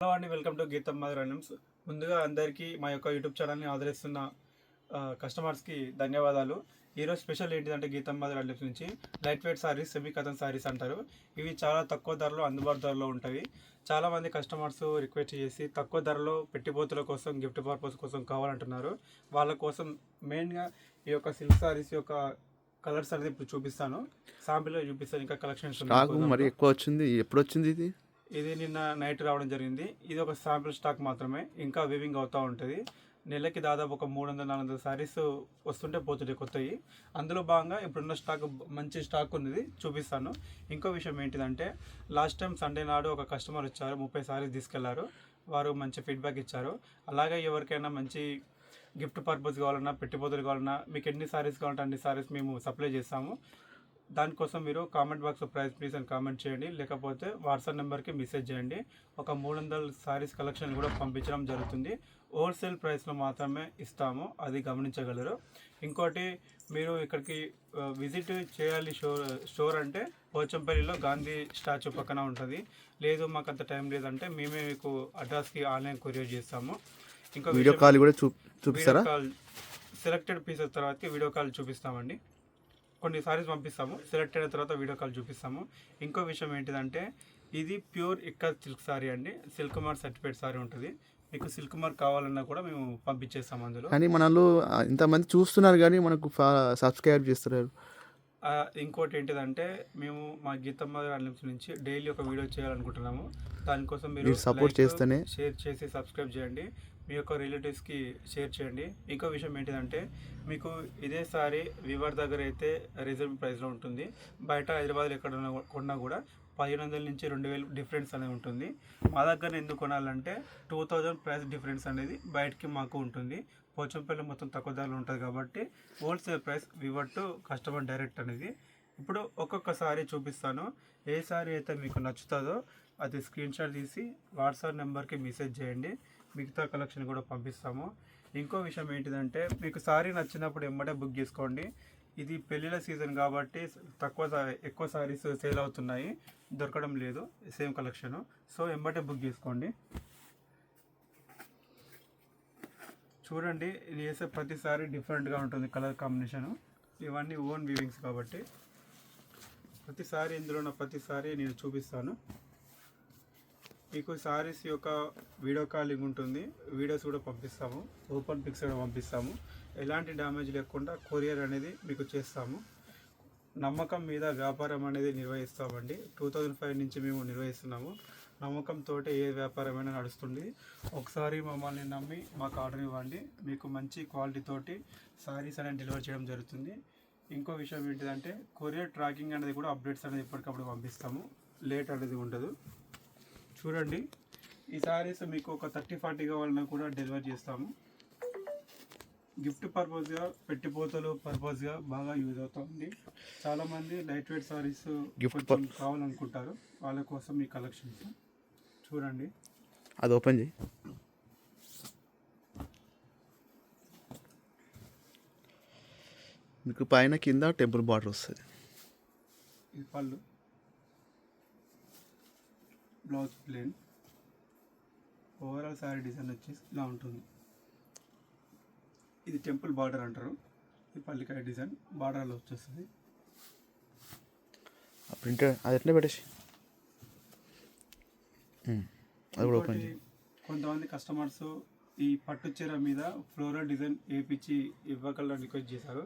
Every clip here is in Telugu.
హలో అండి, వెల్కమ్ టు గీతం మదర్ అనిమ్స్. ముందుగా అందరికీ మా యొక్క యూట్యూబ్ ఛానల్ని ఆదరిస్తున్న కస్టమర్స్కి ధన్యవాదాలు. ఈరోజు స్పెషల్ ఏంటిదంటే గీతం మదర్ అనిమ్స్ నుంచి light weight saris, semi cotton saris అంటారు. ఇవి చాలా తక్కువ ధరలో, అందుబాటు ధరలో ఉంటాయి. చాలామంది కస్టమర్స్ రిక్వెస్ట్ చేసి తక్కువ ధరలో పెట్టిపోతుల కోసం, గిఫ్ట్ పర్పస్ కోసం కావాలంటున్నారు. వాళ్ళ కోసం మెయిన్గా ఈ యొక్క సిల్క్ సారీస్ యొక్క కలర్స్ అనేది ఇప్పుడు చూపిస్తాను. శాంపిల్గా చూపిస్తాను. ఇంకా కలెక్షన్స్ మరి ఎక్కువ వచ్చింది. ఎప్పుడు వచ్చింది ఇది? ఇది నిన్న నైట్ రావడం జరిగింది. ఇది ఒక శాంపిల్ స్టాక్ మాత్రమే, ఇంకా వివింగ్ అవుతూ ఉంటుంది. నెలకి దాదాపు ఒక 300-400 శారీస్ వస్తుంటే పోతుంటాయి కొత్తవి. అందులో భాగంగా ఇప్పుడున్న స్టాక్ మంచి స్టాక్ ఉన్నది, చూపిస్తాను. ఇంకో విషయం ఏంటిదంటే, లాస్ట్ టైం సండే నాడు ఒక కస్టమర్ వచ్చారు, 30 శారీస్ తీసుకెళ్లారు. వారు మంచి ఫీడ్బ్యాక్ ఇచ్చారు. అలాగే ఎవరికైనా మంచి గిఫ్ట్ పర్పస్ కావాలన్నా, పెట్టిపోతలు కావాలన్నా, మీకు ఎన్ని శారీస్ కావాలంటే అన్ని శారీస్ మేము సప్లై చేస్తాము. దానికోసం మీరు కామెంట్ బాక్స్లో ప్రైస్ ప్లీజ్ అని కామెంట్ చేయండి, లేకపోతే వాట్సాప్ నెంబర్కి మెసేజ్ చేయండి. ఒక 300 శారీస్ కలెక్షన్ కూడా పంపించడం జరుగుతుంది. హోల్సేల్ ప్రైస్లో మాత్రమే ఇస్తాము, అది గమనించగలరు. ఇంకోటి, మీరు ఇక్కడికి విజిట్ చేయాలి స్టోర్ అంటే పోచంపల్లిలో గాంధీ స్టాచ్యూ పక్కన ఉంటుంది. లేదు మాకు అంత టైం లేదంటే మేమే మీకు అడ్రస్కి ఆన్లైన్ కొరియర్ చేస్తాము. ఇంకా వీడియో కాల్ కూడా చూపిస్తారా? సెలెక్టెడ్ పీసెస్ తర్వాతకి వీడియో కాల్ చూపిస్తామండి. కొన్ని సారీస్ పంపిస్తాము, సెలెక్ట్ అయిన తర్వాత వీడియో కాల్ చూపిస్తాము. ఇంకో విషయం ఏంటిదంటే, ఇది ప్యూర్ ఇక్కత్ సిల్క్ సారీ అండి. సిల్క్ మార్క్ సర్టిఫైడ్ సారీ ఉంటుంది. మీకు సిల్క్ మార్క్ కావాలన్నా కూడా మేము పంపించేస్తాము. అందులో కానీ మనలో ఇంతమంది చూస్తున్నారు కానీ మనకు సబ్స్క్రైబ్ చేస్తున్నారు. ఇంకోటి ఏంటిదంటే, మేము మా గీతం మదర్ అనిమ్స్ నుంచి డైలీ ఒక వీడియో చేయాలనుకుంటున్నాము. దానికోసం మీరు సపోర్ట్ చేస్తేనే షేర్ చేసి సబ్స్క్రైబ్ చేయండి, మీ యొక్క రిలేటివ్స్కి షేర్ చేయండి. ఇంకో విషయం ఏంటిదంటే, మీకు ఇదే సారీ వివర్ దగ్గర అయితే రీజనబుల్ ప్రైస్లో ఉంటుంది. బయట హైదరాబాద్లో ఎక్కడ కొన్నా కూడా 1500 నుంచి 2000 డిఫరెన్స్ అనేది ఉంటుంది. మా దగ్గర ఎందుకు కొనాలంటే 2000 ప్రైస్ డిఫరెన్స్ అనేది బయటకి మాకు ఉంటుంది. పోచంపల్లి మొత్తం తక్కువ ధరలో ఉంటుంది కాబట్టి హోల్సేల్ ప్రైస్ వివర్ టు కస్టమర్ డైరెక్ట్ అనేది. ఇప్పుడు ఒక్కొక్క సారీ చూపిస్తాను. ఏ సారీ అయితే మీకు నచ్చుతుందో అది స్క్రీన్ షాట్ తీసి వాట్సాప్ నెంబర్కి మెసేజ్ చేయండి, మిగతా కలెక్షన్ కూడా పంపిస్తాము. ఇంకో విషయం ఏంటిదంటే, మీకు సారీ నచ్చినప్పుడు ఎమ్మటే బుక్ చేసుకోండి. ఇది పెళ్ళిళ్ళ సీజన్ కాబట్టి ఎక్కువ సారీస్ సేల్ అవుతున్నాయి, దొరకడం లేదు సేమ్ కలెక్షన్. సో ఎమ్మటే బుక్ చేసుకోండి. చూడండి, ఇది వేసే ప్రతిసారి డిఫరెంట్గా ఉంటుంది కలర్ కాంబినేషను. ఇవన్నీ ఓన్ వీవింగ్స్ కాబట్టి ప్రతిసారి ఇందులో ఉన్న ప్రతిసారి నేను చూపిస్తాను. మీకు సారీస్ యొక్క వీడియో కాలింగ్ ఉంటుంది, వీడియోస్ కూడా పంపిస్తాము, ఓపెన్ పిక్స్ కూడా పంపిస్తాము. ఎలాంటి డ్యామేజ్ లేకుండా కొరియర్ అనేది మీకు చేస్తాము. నమ్మకం మీద వ్యాపారం అనేది నిర్వహిస్తామండి. 2005 నుంచి మేము నిర్వహిస్తున్నాము. నమ్మకంతో ఏ వ్యాపారమైనా నడుస్తుంది. ఒకసారి మమ్మల్ని నమ్మి మాకు ఆర్డర్ ఇవ్వండి, మీకు మంచి క్వాలిటీతోటి సారీస్ అనేది డెలివర్ చేయడం జరుగుతుంది. ఇంకో విషయం ఏంటిదంటే, కొరియర్ ట్రాకింగ్ అనేది కూడా అప్డేట్స్ అనేది ఎప్పటికప్పుడు పంపిస్తాము, లేట్ అనేది ఉండదు. చూడండి, ఈ సారీస్ మీకు ఒక 30-40 కావాలన్నా కూడా డెలివర్ చేస్తాము. గిఫ్ట్ పర్పస్గా, పెట్టిపోతలు పర్పస్గా బాగా యూజ్ అవుతుంది. చాలామంది లైట్ వెయిట్ సారీస్ కొంచెం కావాలనుకుంటారు, వాళ్ళ కోసం ఈ కలెక్షన్స్ చూడండి. అది ఓపెన్ చేయి. మీకు పైన కింద టెంపుల్ బార్డర్ వస్తుంది. ఇది పళ్ళు, blouse plain, overall sari design వచ్చేసి ఇలా ఉంటుంది. ఇది టెంపుల్ బార్డర్ అంటారు. ఇది పల్లికాయ డిజైన్ బార్డర్లో వచ్చేస్తుంది. ప్రింట్ అది ఎట్లా పెట్టేసి అది కూడా ఓపెన్ చేయి. కొంతమంది కస్టమర్స్ ఈ పట్టు చీర మీద ఫ్లోరల్ డిజైన్ వేయించి ఇవ్వగలని రిక్వెస్ట్ చేశారు.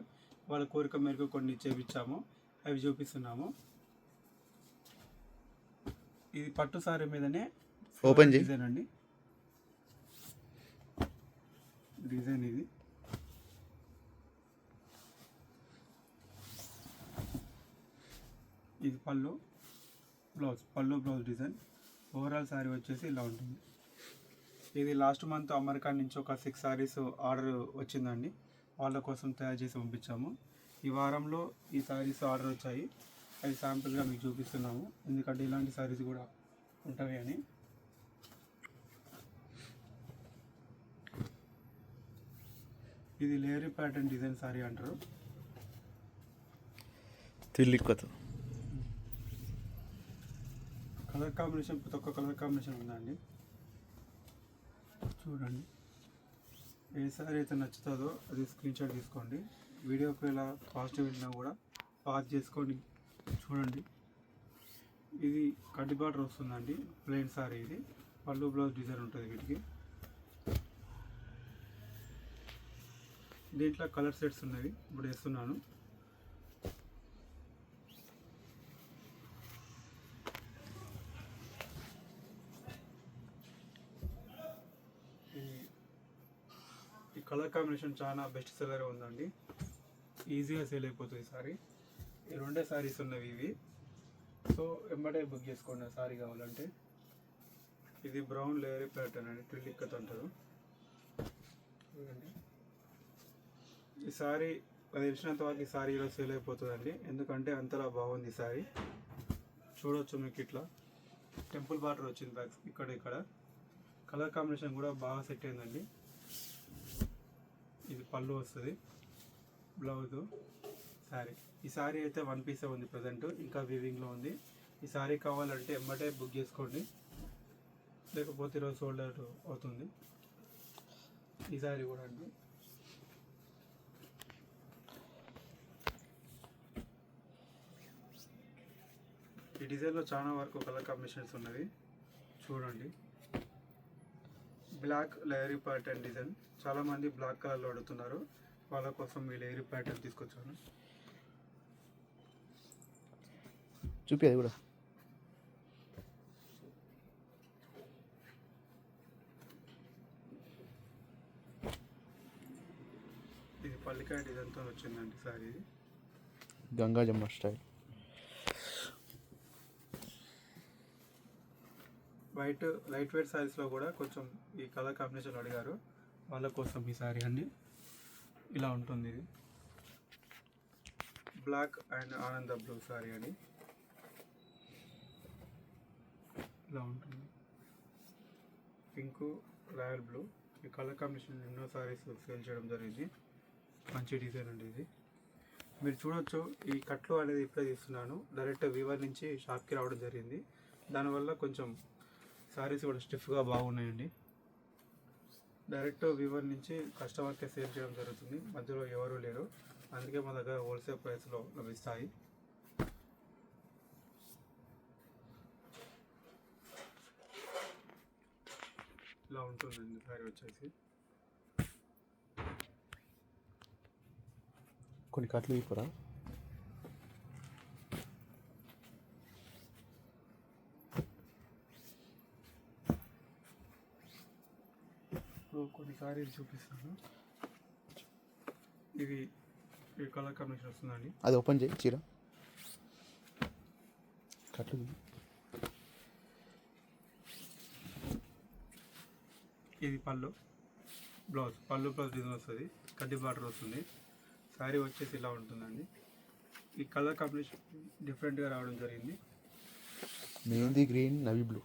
వాళ్ళ కోరిక మేరకు కొన్ని చేపించాము, అవి చూపిస్తున్నాము. ఇది పట్టు సారీ మీదనే ఓపెన్ డిజైన్ అండి. డిజైన్ ఇది. ఇది పళ్ళు బ్లౌజ్ డిజైన్. ఓవరాల్ శారీ వచ్చేసి ఇలా ఉంటుంది. ఇది లాస్ట్ మంత్ అమెరికా నుంచి ఒక 6 శారీస్ ఆర్డర్ వచ్చిందండి, వాళ్ళ కోసం తయారు చేసి పంపించాము. ఈ వారంలో ఈ శారీస్ ఆర్డర్ వచ్చాయి, అవి శాంపుల్గా మీకు చూపిస్తున్నాము, ఎందుకంటే ఇలాంటి శారీస్ కూడా ఉంటాయి అని. ఇది లేయరీ ప్యాటర్న్ డిజైన్ శారీ అంటారు. కలర్ కాంబినేషన్, ప్రతి ఒక్క కలర్ కాంబినేషన్ ఉందండి. చూడండి, ఏ సారీ అయితే నచ్చుతుందో అది స్క్రీన్ షాట్ తీసుకోండి. వీడియోకి ఇలా పాజిటివ్ వెళ్ళినా కూడా పాజ్ చేసుకొని చూడండి. ఇది కడ్డీ బార్డర్ వస్తుందండి, ప్లెయిన్ సారీ. ఇది పళ్ళు బ్లౌజ్ డిజైన్ ఉంటుంది వీటికి. దీంట్లో కలర్ సెట్స్ ఉన్నవి, ఇప్పుడు వేస్తున్నాను. ఈ కలర్ కాంబినేషన్ చాలా బెస్ట్ సెల్లర్ ఉందండి, ఈజీగా సేల్ అయిపోతుంది సారీ. ఈ రెండే సారీస్ ఉన్నవి ఇవి. సో వెంబడే బుక్ చేసుకోండి సారీ కావాలంటే. ఇది బ్రౌన్ లేయర్ ప్యాటర్న్ అండి, ట్రిల్లిక్కత్ అంటారు. చూడండి, ఈ సారీ అది తెలిసినంత వరకు ఈ సారీ ఈరోజు సేల్ అయిపోతుందండి, ఎందుకంటే అంతలా బాగుంది ఈ సారీ. చూడవచ్చు మీకు ఇట్లా టెంపుల్ బార్డర్ వచ్చింది బ్యాక్ ఇక్కడ ఇక్కడ. కలర్ కాంబినేషన్ కూడా బాగా సెట్ అయిందండి. ఇది పళ్ళు వస్తుంది, బ్లౌజు, శారీ. ఈ శారీ అయితే 1 పీసే ఉంది ప్రజెంట్, ఇంకా వీవింగ్లో ఉంది. ఈ శారీ కావాలంటే ఎమ్మటే బుక్ చేసుకోండి, లేకపోతే ఈరోజు సోల్డ్ అవుట్ అవుతుంది. ఈ శారీ కూడా అండి. ఈ డిజైన్లో చాలా వరకు కలర్ కాంబినేషన్స్ ఉన్నవి చూడండి. బ్లాక్ లేయరీ ప్యాటర్న్ డిజైన్, చాలామంది బ్లాక్ కలర్లో అడుగుతున్నారు, వాళ్ళ కోసం ఈ లేయరీ ప్యాటర్న్ తీసుకొచ్చాను. చూపి అది కూడా. ఇది పల్లికాయ డిజైన్తో వచ్చిందండి సారీ. ఇది గంగా జమ్మ స్టైల్. లైట్ వెయిట్ సారీస్లో కూడా కొంచెం ఈ కలర్ కాంబినేషన్ అడిగారు, వాళ్ళ కోసం ఈ సారీ అండి. ఇలా ఉంటుంది ఇది, బ్లాక్ అండ్ ఆనంద బ్లూ సారీ అని. ఇలా ఉంటుంది, పింక్, రాయల్ బ్లూ. ఈ కలర్ కాంబినేషన్ ఎన్నో సారీస్ సేల్ చేయడం జరిగింది, మంచి డిజైన్ అండి ఇది. మీరు చూడొచ్చు, ఈ కట్లు అనేది ఇప్పుడే తీస్తున్నాను, డైరెక్ట్ వీవర్ నుంచి షాప్కి రావడం జరిగింది. దానివల్ల కొంచెం సారీస్ కూడా స్టిఫ్గా బాగున్నాయండి. డైరెక్ట్ వీవర్ నుంచి కస్టమర్కే సేల్ చేయడం జరుగుతుంది, మధ్యలో ఎవరూ లేరు. అందుకే మా దగ్గర హోల్సేల్ ప్రైస్లో లభిస్తాయి. ఇలా ఉంటుందండి సారీ వచ్చేసి. కొన్ని కట్లు ఇప్పురా. కొన్ని సారీలు చూపిస్తాను. ఇవి ఈ కలర్ కాంబినేషన్ వస్తుందండి. అది ఓపెన్ చేయి చీర. కట్లు ఇది పళ్ళు బ్లౌజ్ డిజైన్ వస్తుంది, కడ్డీ బార్డర్ వస్తుంది. శారీ వచ్చేసి ఇలా ఉంటుందండి. ఈ కలర్ కాంబినేషన్ డిఫరెంట్గా రావడం జరిగింది. Mehndi green, navy blue.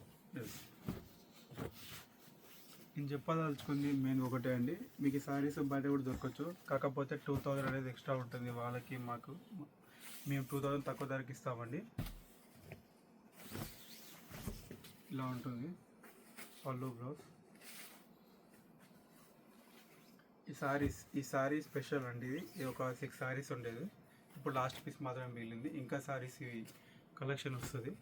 నేను చెప్పదలుచుకుంది మెయిన్ ఒకటే అండి, మీకు ఈ సారీస్ బయట కూడా దొరకచ్చు, కాకపోతే 2000 అనేది ఎక్స్ట్రా ఉంటుంది వాళ్ళకి మాకు. మేము 2000 తక్కువ ధరకి ఇస్తామండి. ఇలా ఉంటుంది పళ్ళు బ్లౌజ్. ఈ సారీ స్పెషల్ అండి. ఇది ఒక 6 సారీస్ ఉండేది, ఇప్పుడు లాస్ట్ పీస్ మాత్రమే మిగిలింది. ఇంకా సారీస్ ఇవి కలెక్షన్ వస్తుంది.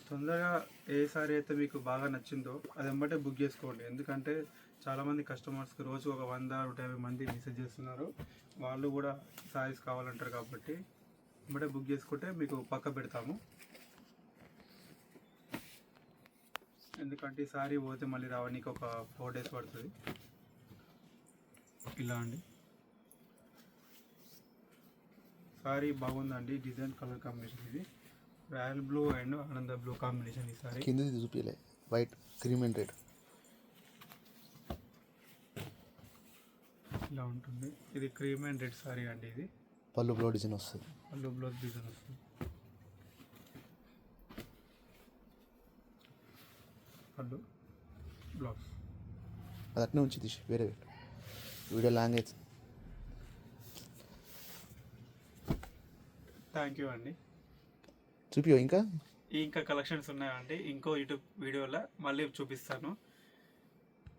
తొందరగా ఏ సారీ అయితే మీకు బాగా నచ్చిందో అది వెంబటే బుక్ చేసుకోండి, ఎందుకంటే చాలామంది కస్టమర్స్కి రోజు ఒక 100-150 మంది మెసేజ్ చేస్తున్నారు, వాళ్ళు కూడా సారీస్ కావాలంటారు. కాబట్టి వెంబటే బుక్ చేసుకుంటే మీకు పక్క పెడతాము, ఎందుకంటే ఈ సారీ పోతే మళ్ళీ రావడానికి ఒక 4 days పడుతుంది. ఇలా అండి సారీ బాగుందండి, డిజైన్ కలర్ కాంబినేషన్. ఇది రాయల్ బ్లూ అండ్ ఆనంద బ్లూ కాంబినేషన్. ఈ సారీ కింద చూపిలే, వైట్, క్రీమ్ అండ్ రెడ్. ఇలా ఉంటుంది. ఇది క్రీమ్ అండ్ రెడ్ సారీ అండి. ఇది పళ్ళు బ్లౌజ్ డిజైన్ వస్తుంది. పళ్ళు బ్లౌజ్ డిజైన్ వస్తుంది. పళ్ళు బ్లౌజ్ అది అట్నే ఉంచి తీసి వేరే వీడియో లాంగ్వేజ్. థ్యాంక్ యూ అండి. చూపియో ఇంకా ఇంకా కలెక్షన్స్ ఉన్నాయండి, ఇంకో యూట్యూబ్ వీడియోలో మళ్ళీ చూపిస్తాను.